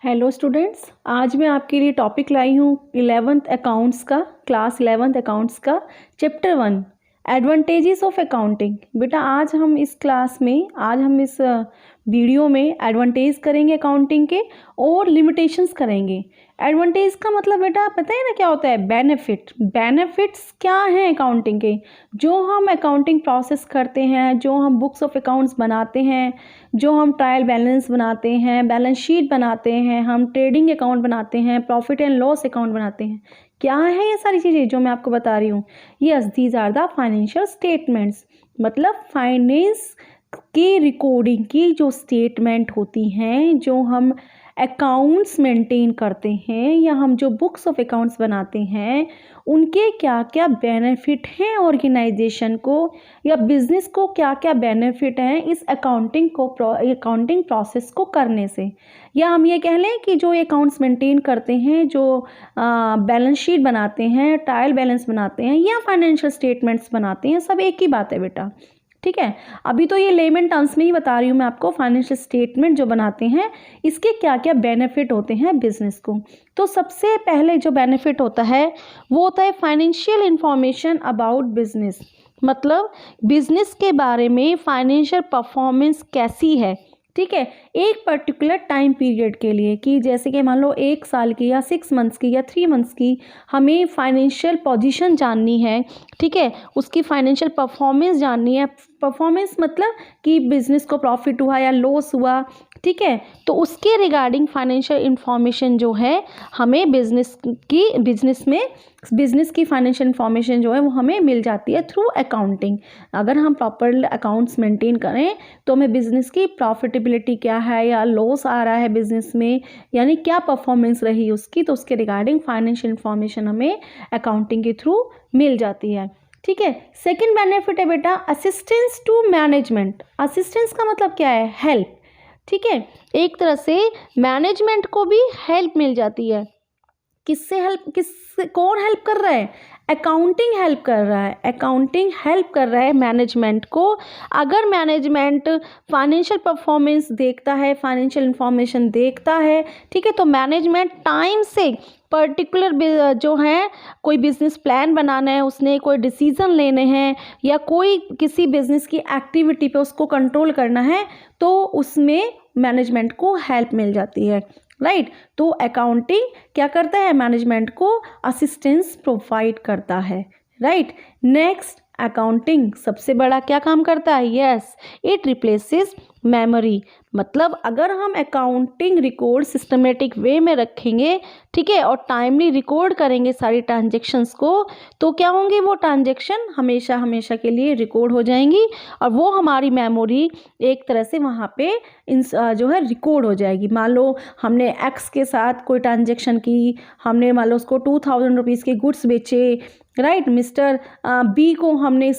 Hello students, आज मैं आपके लिए टॉपिक लाई हूँ 11th अकाउंट्स का, क्लास 11th अकाउंट्स का चैप्टर 1 एडवांटेजेस ऑफ अकाउंटिंग। बेटा आज हम इस क्लास में, आज हम इस वीडियो में एडवांटेज करेंगे अकाउंटिंग के और लिमिटेशंस करेंगे। एडवांटेज का मतलब बेटा पता है ना क्या होता है? बेनिफिट। बेनिफिट्स क्या हैं अकाउंटिंग के? जो हम अकाउंटिंग प्रोसेस करते हैं, जो हम बुक्स ऑफ अकाउंट्स बनाते हैं, जो हम ट्रायल बैलेंस बनाते हैं, बैलेंस शीट बनाते हैं, हम ट्रेडिंग अकाउंट बनाते हैं, प्रॉफिट एंड लॉस अकाउंट बनाते हैं, क्या है ये सारी चीज़ें जो मैं आपको बता रही हूँ? Yes, these are the financial statements. मतलब फाइनेंस की रिकॉर्डिंग की जो स्टेटमेंट होती हैं, जो हम अकाउंट्स मेंटेन करते हैं या हम जो बुक्स ऑफ अकाउंट्स बनाते हैं, उनके क्या क्या बेनिफिट हैं ऑर्गेनाइजेशन को या बिजनेस को, क्या क्या बेनिफिट हैं इस अकाउंटिंग प्रोसेस को करने से। या हम ये कह लें कि जो अकाउंट्स मेंटेन करते हैं, जो बैलेंस शीट बनाते हैं, ट्रायल बैलेंस बनाते हैं या फाइनेंशियल स्टेटमेंट्स बनाते हैं, सब एक ही बात है बेटा। ठीक है, अभी तो ये लेमन टर्म्स में ही बता रही हूँ मैं आपको। फाइनेंशियल स्टेटमेंट जो बनाते हैं, इसके क्या क्या बेनिफिट होते हैं बिजनेस को। तो सबसे पहले जो बेनिफिट होता है वो होता है फाइनेंशियल इंफॉर्मेशन अबाउट बिजनेस। मतलब बिजनेस के बारे में फाइनेंशियल परफॉर्मेंस कैसी है, ठीक है, एक पर्टिकुलर टाइम पीरियड के लिए, कि जैसे कि मान लो 1 साल की या 6 मंथ्स की या 3 मंथ्स की हमें फाइनेंशियल पोजीशन जाननी है। ठीक है, उसकी फाइनेंशियल परफॉर्मेंस जाननी है। परफॉर्मेंस मतलब कि बिजनेस को प्रॉफिट हुआ या लॉस हुआ। ठीक है, तो उसके रिगार्डिंग फाइनेंशियल इंफॉर्मेशन जो है हमें बिजनेस की फाइनेंशियल इंफॉर्मेशन जो है वो हमें मिल जाती है थ्रू अकाउंटिंग। अगर हम प्रॉपर अकाउंट्स मेंटेन करें तो हमें बिजनेस की प्रॉफिटेबिलिटी क्या है या लॉस आ रहा है बिजनेस में, यानी क्या परफॉर्मेंस रही उसकी, तो उसके रिगार्डिंग फाइनेंशियल इंफॉर्मेशन हमें अकाउंटिंग के थ्रू मिल जाती है। ठीक है, सेकंड बेनिफिट है बेटा असिस्टेंस टू मैनेजमेंट। असिस्टेंस का मतलब क्या है? हेल्प। ठीक है, एक तरह से मैनेजमेंट को भी हेल्प मिल जाती है। किससे हेल्प? कौन हेल्प कर रहा है? अकाउंटिंग हेल्प कर रहा है। अकाउंटिंग हेल्प कर रहा है मैनेजमेंट को। अगर मैनेजमेंट फाइनेंशियल परफॉर्मेंस देखता है, फाइनेंशियल इंफॉर्मेशन देखता है, ठीक है, तो मैनेजमेंट टाइम से पर्टिकुलर जो है कोई बिजनेस प्लान बनाना है, उसने कोई डिसीजन लेने हैं या कोई किसी बिजनेस की एक्टिविटी पे उसको कंट्रोल करना है, तो उसमें मैनेजमेंट को हेल्प मिल जाती है। राइट, तो अकाउंटिंग क्या करता है? मैनेजमेंट को असिस्टेंस प्रोवाइड करता है। राइट, नेक्स्ट अकाउंटिंग सबसे बड़ा क्या काम करता है? Yes, it replaces memory. मतलब अगर हम अकाउंटिंग रिकॉर्ड सिस्टमेटिक वे में रखेंगे, ठीक है, और टाइमली रिकॉर्ड करेंगे सारी ट्रांजेक्शन्स को, तो क्या होंगे? वो ट्रांजेक्शन हमेशा हमेशा के लिए रिकॉर्ड हो जाएंगी और वो हमारी मेमोरी एक तरह से वहाँ पे जो है रिकॉर्ड हो जाएगी। मान लो हमने एक्स के साथ कोई ट्रांजेक्शन की, हमने मान लो उसको 2000 रुपीज़ के गुड्स बेचे। राइट, मिस्टर बी को हमने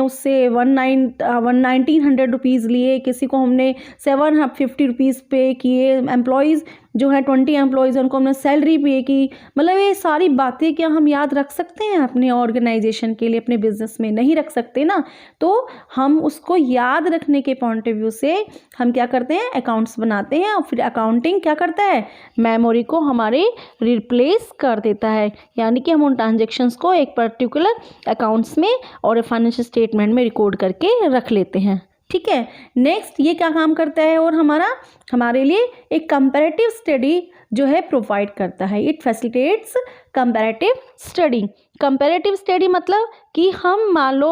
उससे 1900 रुपीज़ लिए, किसी को हमने 750 रुपीज़ पे किए, एम्प्लॉयज़ जो है 20 एम्प्लॉयज़ उनको हमने सैलरी पे की। मतलब ये सारी बातें क्या हम याद रख सकते हैं अपने ऑर्गेनाइजेशन के लिए, अपने बिजनेस में? नहीं रख सकते ना। तो हम उसको याद रखने के पॉइंट ऑफ व्यू से हम क्या करते हैं? अकाउंट्स बनाते हैं और फिर अकाउंटिंग क्या करता है? मेमोरी को हमारे रिप्लेस कर देता है, यानी कि हम उन ट्रांजेक्शन्स को एक पर्टिकुलर अकाउंट्स में और फाइनेंशियल स्टेटमेंट में रिकॉर्ड करके रख लेते हैं। ठीक है, नेक्स्ट ये क्या काम करता है और हमारे लिए एक कंपैरेटिव स्टडी जो है प्रोवाइड करता है। It facilitates comparative study. Comparative study मतलब कि हम मान लो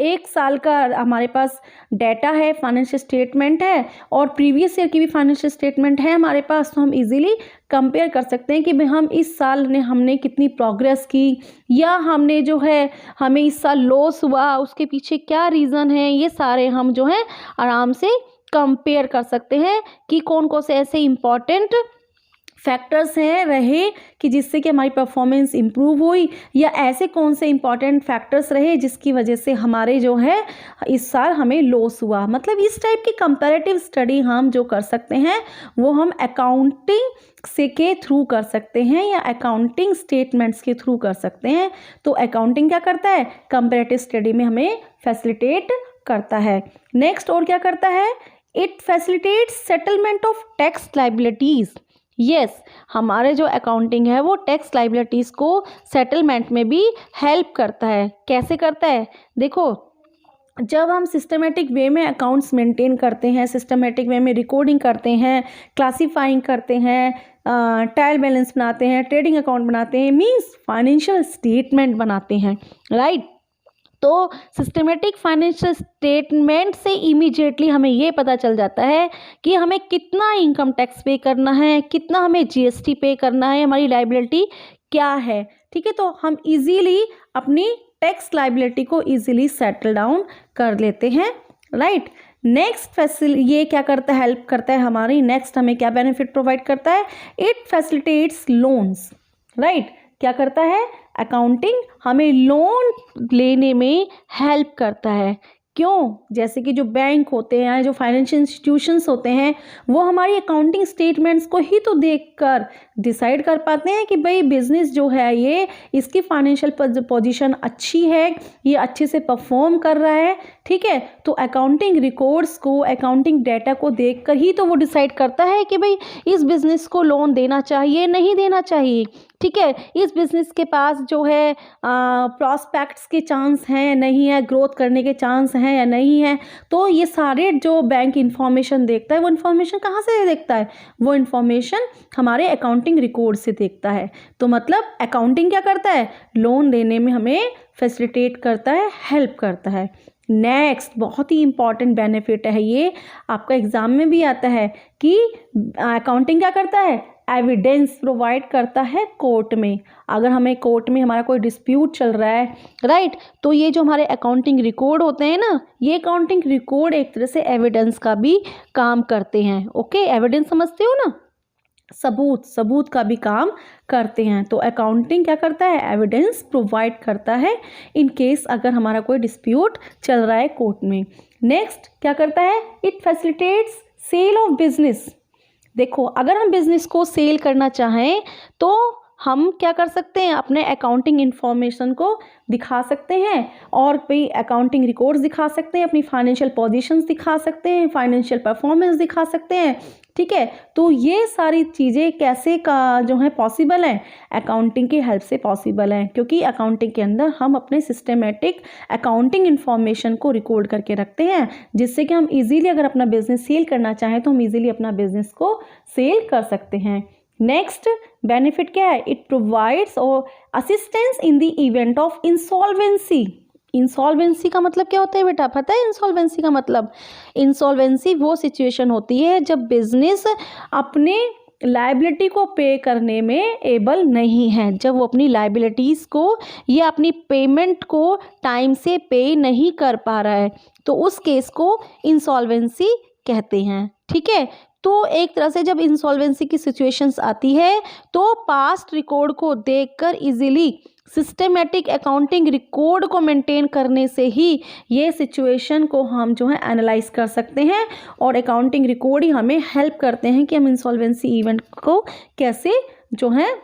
1 साल का हमारे पास डाटा है, फाइनेंशियल स्टेटमेंट है और प्रीवियस ईयर की भी फाइनेंशियल स्टेटमेंट है हमारे पास, तो हम इजीली कंपेयर कर सकते हैं कि भाई हम इस साल हमने कितनी प्रोग्रेस की, या हमने जो है हमें इस साल लॉस हुआ, उसके पीछे क्या रीज़न है, ये सारे हम जो है आराम से कंपेयर कर सकते हैं कि कौन कौन से ऐसे इम्पॉर्टेंट फैक्टर्स हैं रहे कि जिससे कि हमारी परफॉर्मेंस इम्प्रूव हुई, या ऐसे कौन से इंपॉर्टेंट फैक्टर्स रहे जिसकी वजह से हमारे जो है इस साल हमें लॉस हुआ। मतलब इस टाइप की कंपैरेटिव स्टडी हम जो कर सकते हैं वो हम अकाउंटिंग से के थ्रू कर सकते हैं या अकाउंटिंग स्टेटमेंट्स के थ्रू कर सकते हैं। तो अकाउंटिंग क्या करता है? कंपैरेटिव स्टडी में हमें फैसिलिटेट करता है। नेक्स्ट और क्या करता है? It facilitates settlement of tax liabilities. Yes, हमारे जो अकाउंटिंग है वो टैक्स लाइबिलिटीज़ को सेटलमेंट में भी हेल्प करता है। कैसे करता है? देखो, जब हम सिस्टमेटिक वे में अकाउंट्स मेंटेन करते हैं, सिस्टमेटिक वे में रिकॉर्डिंग करते हैं, क्लासीफाइंग करते हैं, ट्रायल बैलेंस बनाते हैं, ट्रेडिंग अकाउंट बनाते हैं, मींस फाइनेंशियल स्टेटमेंट बनाते हैं, राइट। तो सिस्टमेटिक फाइनेंशियल स्टेटमेंट से इमीडिएटली हमें ये पता चल जाता है कि हमें कितना इनकम टैक्स पे करना है, कितना हमें जीएसटी पे करना है, हमारी लाइबिलिटी क्या है। ठीक है, तो हम इजीली अपनी टैक्स लाइबिलिटी को इजीली सेटल डाउन कर लेते हैं, राइट। नेक्स्ट ये क्या करता है, हेल्प करता है हमारी। नेक्स्ट हमें क्या बेनिफिट प्रोवाइड करता है? It facilitates loans, right. क्या करता है? अकाउंटिंग हमें लोन लेने में हेल्प करता है। क्यों? जैसे कि जो बैंक होते हैं, जो फाइनेंशियल इंस्टीट्यूशंस होते हैं, वो हमारी अकाउंटिंग स्टेटमेंट्स को ही तो देखकर डिसाइड कर पाते हैं कि भाई बिजनेस जो है ये, इसकी फाइनेंशियल पोजीशन अच्छी है, ये अच्छे से परफॉर्म कर रहा है। ठीक है, तो अकाउंटिंग रिकॉर्ड्स को, अकाउंटिंग डेटा को देखकर ही तो वो डिसाइड करता है कि भाई इस बिज़नेस को लोन देना चाहिए, नहीं देना चाहिए। ठीक है, इस बिज़नेस के पास जो है प्रॉस्पेक्ट्स के चांस हैं, नहीं है, ग्रोथ करने के चांस हैं या नहीं है। तो ये सारे जो बैंक इंफॉर्मेशन देखता है, वो इंफॉर्मेशन कहाँ से देखता है? वो इंफॉर्मेशन हमारे अकाउंटिंग रिकॉर्ड से देखता है। तो मतलब अकाउंटिंग क्या करता है? लोन देने में हमें फैसिलिटेट करता है, हेल्प करता है। नेक्स्ट बहुत ही इंपॉर्टेंट बेनिफिट है ये, आपका एग्जाम में भी आता है कि अकाउंटिंग क्या करता है? एविडेंस प्रोवाइड करता है कोर्ट में। अगर हमें कोर्ट में हमारा कोई डिस्प्यूट चल रहा है, राइट, तो ये जो हमारे अकाउंटिंग रिकॉर्ड होते हैं ना, ये अकाउंटिंग रिकॉर्ड एक तरह से एविडेंस का भी काम करते हैं। ओके, एविडेंस समझते हो ना? सबूत का भी काम करते हैं। तो अकाउंटिंग क्या करता है? एविडेंस प्रोवाइड करता है इन केस अगर हमारा कोई डिस्प्यूट चल रहा है कोर्ट में। नेक्स्ट क्या करता है? It facilitates sale of business. देखो, अगर हम बिजनेस को सेल करना चाहें तो हम क्या कर सकते हैं? अपने अकाउंटिंग इंफॉर्मेशन को दिखा सकते हैं और भी अकाउंटिंग रिकॉर्ड्स दिखा सकते हैं, अपनी फाइनेंशियल पोजीशंस दिखा सकते हैं, फाइनेंशियल परफॉर्मेंस दिखा सकते हैं। ठीक है, तो ये सारी चीज़ें कैसे का जो है पॉसिबल है? अकाउंटिंग की हेल्प से पॉसिबल है, क्योंकि अकाउंटिंग के अंदर हम अपने सिस्टमेटिक अकाउंटिंग इन्फॉर्मेशन को रिकॉर्ड करके रखते हैं, जिससे कि हम इजीली अगर अपना बिजनेस सेल करना चाहें तो हम इजीली अपना बिजनेस को सेल कर सकते हैं। नेक्स्ट बेनिफिट क्या है? It provides assistance in the event of insolvency. Insolvency का मतलब क्या होता है बेटा? पता है इंसॉल्वेंसी का मतलब? इंसॉल्वेंसी वो सिचुएशन होती है जब बिजनेस अपने लाइबिलिटी को पे करने में एबल नहीं है, जब वो अपनी लाइबिलिटीज़ को या अपनी पेमेंट को टाइम से पे नहीं कर पा रहा है, तो उस केस को इंसॉल्वेंसी कहते हैं। ठीक है, तो एक तरह से जब इंसॉल्वेंसी की सिचुएशंस आती है तो पास्ट रिकॉर्ड को देखकर इजीली सिस्टमेटिक अकाउंटिंग रिकॉर्ड को मेंटेन करने से ही ये सिचुएशन को हम जो है एनालाइज कर सकते हैं, और अकाउंटिंग रिकॉर्ड ही हमें हेल्प करते हैं कि हम इंसॉल्वेंसी इवेंट को कैसे जो है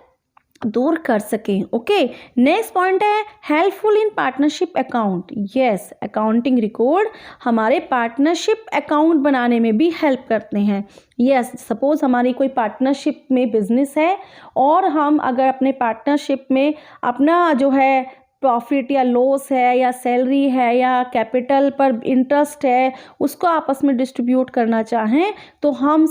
दूर कर सकें। ओके, नेक्स्ट पॉइंट है helpful in partnership account. Yes, accounting record हमारे पार्टनरशिप अकाउंट बनाने में भी हेल्प करते हैं। यस, सपोज हमारी कोई पार्टनरशिप में बिजनेस है और हम अगर अपने पार्टनरशिप में अपना जो है प्रॉफिट या लॉस है या सैलरी है या कैपिटल पर इंटरेस्ट है, उसको आपस में डिस्ट्रीब्यूट करना चाहें, तो हम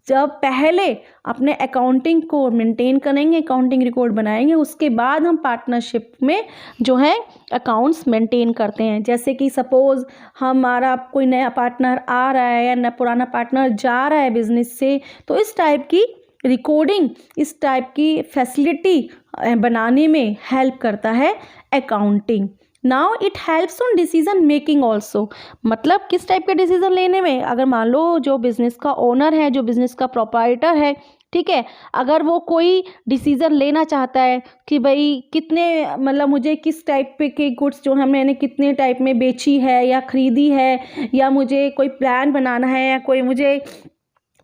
जब पहले अपने अकाउंटिंग को मेंटेन करेंगे, अकाउंटिंग रिकॉर्ड बनाएंगे, उसके बाद हम पार्टनरशिप में जो है अकाउंट्स मेंटेन करते हैं। जैसे कि सपोज़ हमारा कोई नया पार्टनर आ रहा है या पुराना पार्टनर जा रहा है बिजनेस से, तो इस टाइप की रिकॉर्डिंग, इस टाइप की फैसिलिटी बनाने में हेल्प करता है accounting. Now it helps on decision making also. मतलब किस टाइप के डिसीजन लेने में? अगर मान लो जो बिज़नेस का ओनर है, जो बिज़नेस का प्रोप्राइटर है, ठीक है, अगर वो कोई डिसीज़न लेना चाहता है कि भाई कितने, मतलब मुझे किस टाइप पे के गुड्स जो है मैंने कितने टाइप में बेची है या ख़रीदी है, या मुझे कोई प्लान बनाना है, या कोई मुझे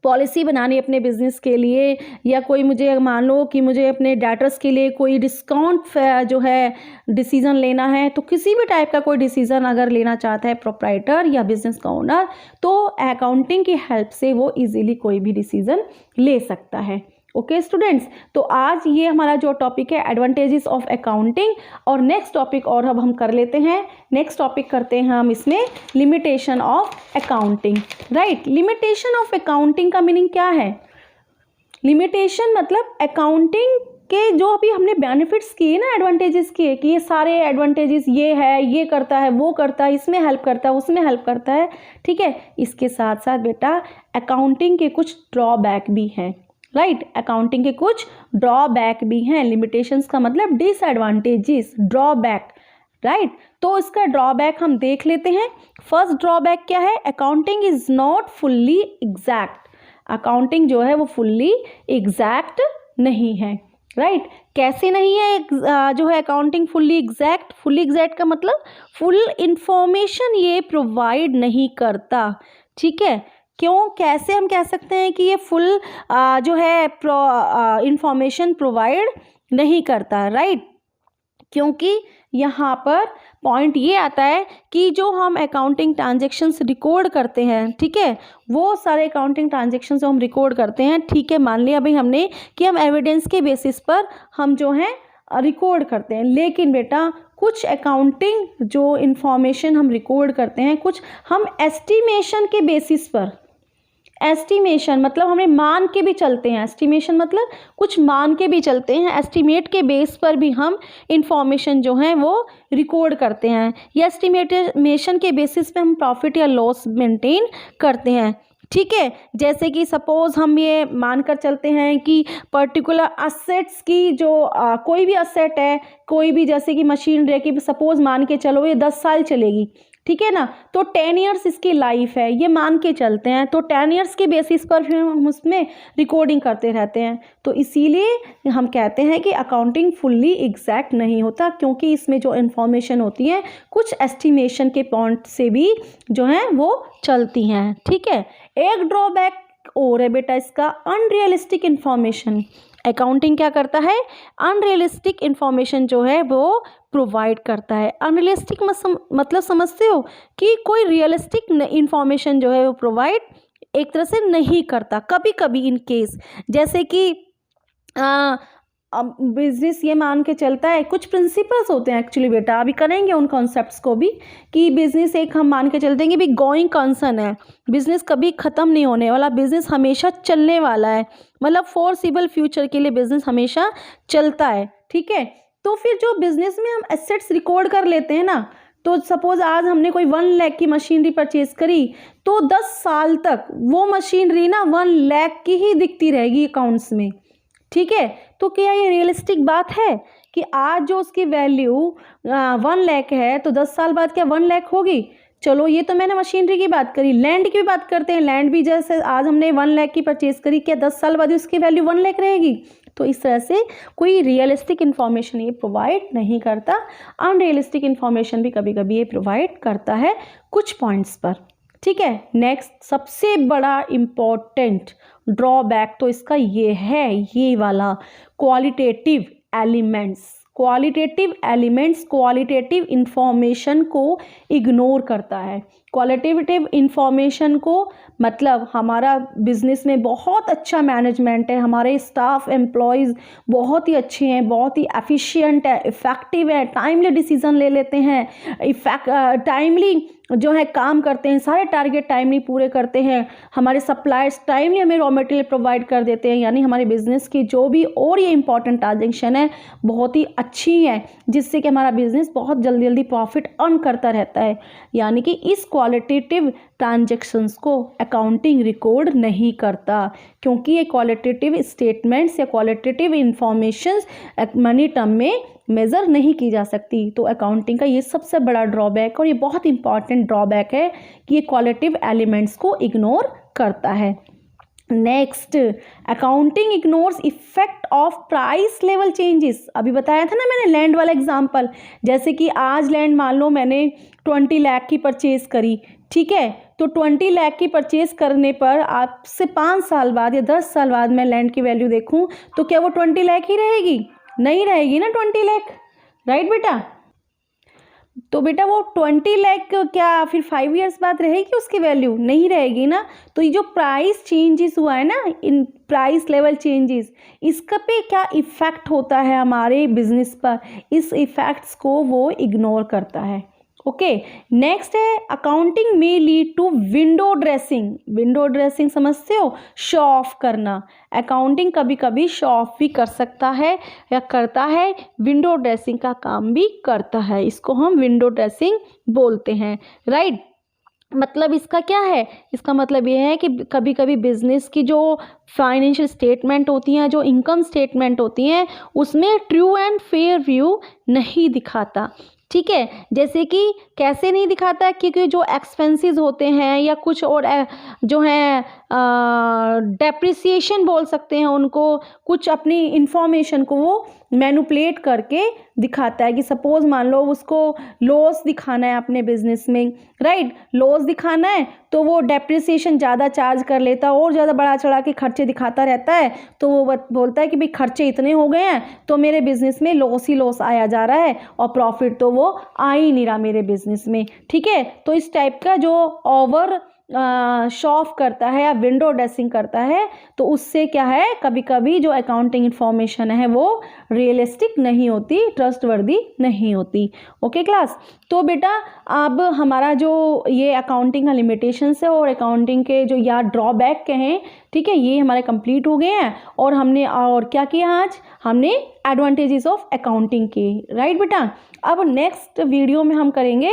पॉलिसी बनानी अपने बिज़नेस के लिए, या कोई मुझे मान लो कि मुझे अपने डाटर्स के लिए कोई डिस्काउंट जो है डिसीज़न लेना है, तो किसी भी टाइप का कोई डिसीज़न अगर लेना चाहता है प्रोप्राइटर या बिज़नेस का ओनर, तो अकाउंटिंग की हेल्प से वो इजीली कोई भी डिसीज़न ले सकता है। ओके स्टूडेंट्स, तो आज ये हमारा जो टॉपिक है एडवांटेजेस ऑफ अकाउंटिंग, और नेक्स्ट टॉपिक और अब हम कर लेते हैं। नेक्स्ट टॉपिक करते हैं हम इसमें limitation of accounting. Right, limitation of accounting का मीनिंग क्या है? लिमिटेशन मतलब अकाउंटिंग के जो अभी हमने बेनिफिट्स किए ना, एडवांटेजेस किए कि ये सारे एडवांटेजेस ये है, ये करता है, वो करता है, इसमें हेल्प करता है, उसमें हेल्प करता है, ठीक है। इसके साथ साथ बेटा अकाउंटिंग के कुछ ड्रॉबैक भी हैं। राइट, अकाउंटिंग के कुछ ड्रॉबैक भी हैं। लिमिटेशंस का मतलब डिसएडवांटेजेस, ड्रॉबैक। राइट, तो इसका ड्रॉबैक हम देख लेते हैं। फर्स्ट ड्रॉबैक क्या है? Accounting is not fully exact. Accounting जो है वो फुल्ली एग्जैक्ट नहीं है। राइट, कैसे नहीं है जो है accounting fully exact? Fully exact का मतलब फुल इंफॉर्मेशन ये प्रोवाइड नहीं करता, ठीक है। क्यों, कैसे हम कह सकते हैं कि ये फुल जो है इंफॉर्मेशन प्रोवाइड नहीं करता? राइट, क्योंकि यहाँ पर पॉइंट ये आता है कि जो हम अकाउंटिंग ट्रांजेक्शन्स रिकॉर्ड करते हैं, ठीक है, वो सारे अकाउंटिंग ट्रांजेक्शन्स जो हम रिकॉर्ड करते हैं, ठीक है, मान लिया भाई हमने कि हम एविडेंस के बेसिस पर हम जो है रिकॉर्ड करते हैं, लेकिन बेटा कुछ अकाउंटिंग जो इंफॉर्मेशन हम रिकॉर्ड करते हैं, कुछ हम एस्टिमेशन के बेसिस पर, एस्टिमेशन मतलब हमें मान के भी चलते हैं, एस्टिमेशन मतलब कुछ मान के भी चलते हैं, एस्टिमेट के बेस पर भी हम इंफॉर्मेशन जो है वो रिकॉर्ड करते हैं, या एस्टिमेशन के बेसिस पे हम प्रॉफिट या लॉस मेंटेन करते हैं, ठीक है। जैसे कि सपोज हम ये मानकर चलते हैं कि पर्टिकुलर असेट्स की जो कोई भी असेट है, कोई भी जैसे कि मशीनरी है, कि सपोज मान के चलो ये 10 साल चलेगी, ठीक है ना, तो 10 ईयर्स इसकी लाइफ है, ये मान के चलते हैं, तो 10 ईयर्स के बेसिस पर फिर हम उसमें रिकॉर्डिंग करते रहते हैं। तो इसीलिए हम कहते हैं कि अकाउंटिंग फुल्ली एग्जैक्ट नहीं होता, क्योंकि इसमें जो इन्फॉर्मेशन होती है कुछ एस्टिमेशन के पॉइंट से भी जो है वो चलती हैं, ठीक है। एक ड्रॉबैक और है बेटा इसका, अनरियलिस्टिक इन्फॉर्मेशन। अकाउंटिंग क्या करता है? अनरियलिस्टिक इन्फॉर्मेशन जो है वो प्रोवाइड करता है। अनरियलिस्टिक मतलब समझते हो कि कोई रियलिस्टिक इन्फॉर्मेशन जो है वो प्रोवाइड एक तरह से नहीं करता, कभी कभी इन केस, जैसे कि बिजनेस ये मान के चलता है, कुछ प्रिंसिपल्स होते हैं एक्चुअली बेटा, अभी करेंगे उन कॉन्सेप्ट्स को भी, कि बिजनेस एक हम मान के चलते हैं कि भी गोइंग कंसर्न है, बिजनेस कभी ख़त्म नहीं होने वाला, बिजनेस हमेशा चलने वाला है, मतलब फोरसिबल फ्यूचर के लिए बिजनेस हमेशा चलता है, ठीक है। तो फिर जो बिजनेस में हम एसेट्स रिकॉर्ड कर लेते हैं ना, तो सपोज आज हमने कोई 1 लाख की मशीनरी परचेज करी, तो 10 साल तक वो मशीनरी ना 1 लाख की ही दिखती रहेगी अकाउंट्स में, ठीक है। तो क्या ये रियलिस्टिक बात है कि आज जो उसकी वैल्यू 1 लाख है, तो 10 साल बाद क्या 1 लाख होगी? चलो ये तो मैंने मशीनरी की बात करी, लैंड की भी बात करते हैं। लैंड भी जैसे आज हमने 1 लाख की परचेज करी, क्या 10 साल बाद उसकी वैल्यू 1 लाख रहेगी? तो इस तरह से कोई रियलिस्टिक इन्फॉर्मेशन ये प्रोवाइड नहीं करता। अनरियलिस्टिक इन्फॉर्मेशन भी कभी कभी ये प्रोवाइड करता है कुछ पॉइंट्स पर, ठीक है। नेक्स्ट सबसे बड़ा इम्पोर्टेंट ड्रॉबैक तो इसका ये है, ये वाला, qualitative elements. Qualitative elements qualitative information को इग्नोर करता है। क्वालिटेटिव इंफॉर्मेशन को मतलब हमारा बिजनेस में बहुत अच्छा मैनेजमेंट है, हमारे स्टाफ एम्प्लॉयज़ बहुत ही अच्छे हैं, बहुत ही एफिशिएंट है, इफ़ेक्टिव है, टाइमली डिसीजन ले लेते हैं, टाइमली जो है काम करते हैं, सारे टारगेट टाइमली पूरे करते हैं, हमारे सप्लायर्स टाइमली हमें रॉ मटेरियल प्रोवाइड कर देते हैं, यानी हमारे बिज़नेस की जो भी और ये इंपॉर्टेंट ट्रांजेक्शन है बहुत ही अच्छी है, जिससे कि हमारा बिज़नेस बहुत जल्दी जल्दी प्रॉफिट अर्न करता रहता है। यानी कि इस क्वालिटेटिव ट्रांजेक्शन्स को अकाउंटिंग रिकॉर्ड नहीं करता, क्योंकि ये क्वालिटेटिव स्टेटमेंट्स या क्वालिटेटिव इंफॉर्मेशंस मनी टर्म में मेज़र नहीं की जा सकती। तो अकाउंटिंग का ये सबसे बड़ा ड्रॉबैक और ये बहुत इंपॉर्टेंट ड्रॉबैक है कि ये क्वालिटेटिव एलिमेंट्स को इग्नोर करता है। Next, accounting ignores effect of price level changes. अभी बताया था ना मैंने लैंड वाला एग्जांपल, जैसे कि आज लैंड मान लो मैंने 20 लाख की परचेज करी, ठीक है, तो 20 लाख की परचेज करने पर आपसे 5 साल बाद या 10 साल बाद मैं लैंड की वैल्यू देखूं तो क्या वो 20 लाख ही रहेगी? नहीं रहेगी ना 20 लाख, राइट बेटा। तो बेटा वो 20 लाख क्या फिर 5 इयर्स बाद रहेगी उसकी वैल्यू? नहीं रहेगी ना। तो ये जो प्राइस चेंजेस हुआ है ना, इन प्राइस लेवल चेंजेस, इसका पे क्या इफ़ेक्ट होता है हमारे बिजनेस पर, इस इफ़ेक्ट्स को वो इग्नोर करता है। ओके, नेक्स्ट है अकाउंटिंग में lead to window dressing. Window dressing समझते हो? शो ऑफ करना। अकाउंटिंग कभी कभी शो ऑफ भी कर सकता है या करता है, विंडो ड्रेसिंग का काम भी करता है, इसको हम विंडो ड्रेसिंग बोलते हैं, राइट। मतलब इसका क्या है? इसका मतलब ये है कि कभी कभी बिजनेस की जो फाइनेंशियल स्टेटमेंट होती हैं, जो इनकम स्टेटमेंट होती हैं, उसमें ट्रू एंड फेयर व्यू नहीं दिखाता। ठीक है, जैसे कि कैसे नहीं दिखाता? क्योंकि जो एक्सपेंसेस होते हैं या कुछ और जो हैं डेप्रिसिएशन बोल सकते हैं उनको, कुछ अपनी इंफॉर्मेशन को वो मैनिपुलेट करके दिखाता है। कि सपोज मान लो उसको लॉस दिखाना है अपने बिजनेस में, राइट, लॉस दिखाना है तो वो डेप्रिसिएशन ज़्यादा चार्ज कर लेता है और ज़्यादा बढ़ा चढ़ा के खर्चे दिखाता रहता है। तो वो बोलता है कि भाई खर्चे इतने हो गए हैं तो मेरे बिजनेस में लॉस ही लॉस आया जा रहा है और प्रॉफिट तो वो आ ही नहीं रहा मेरे बिजनेस में। ठीक है, तो इस टाइप का जो ओवर शो ऑफ करता है या विंडो ड्रेसिंग करता है, तो उससे क्या है, कभी कभी जो अकाउंटिंग इंफॉर्मेशन है वो रियलिस्टिक नहीं होती, ट्रस्टवर्दी नहीं होती। ओके क्लास, तो बेटा अब हमारा जो ये अकाउंटिंग का लिमिटेशंस है और अकाउंटिंग के जो या ड्रॉबैक के हैं, ठीक है, ये हमारे कंप्लीट हो गए हैं। और हमने और क्या किया? आज हमने एडवांटेजेस ऑफ अकाउंटिंग की, राइट बेटा। अब नेक्स्ट वीडियो में हम करेंगे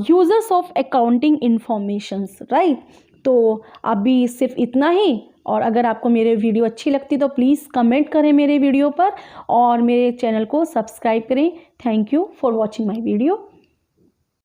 users of accounting informations, right. तो अभी सिर्फ इतना ही, और अगर आपको मेरे वीडियो अच्छी लगती तो प्लीज़ कमेंट करें मेरे वीडियो पर और मेरे चैनल को सब्सक्राइब करें। Thank you for watching my video.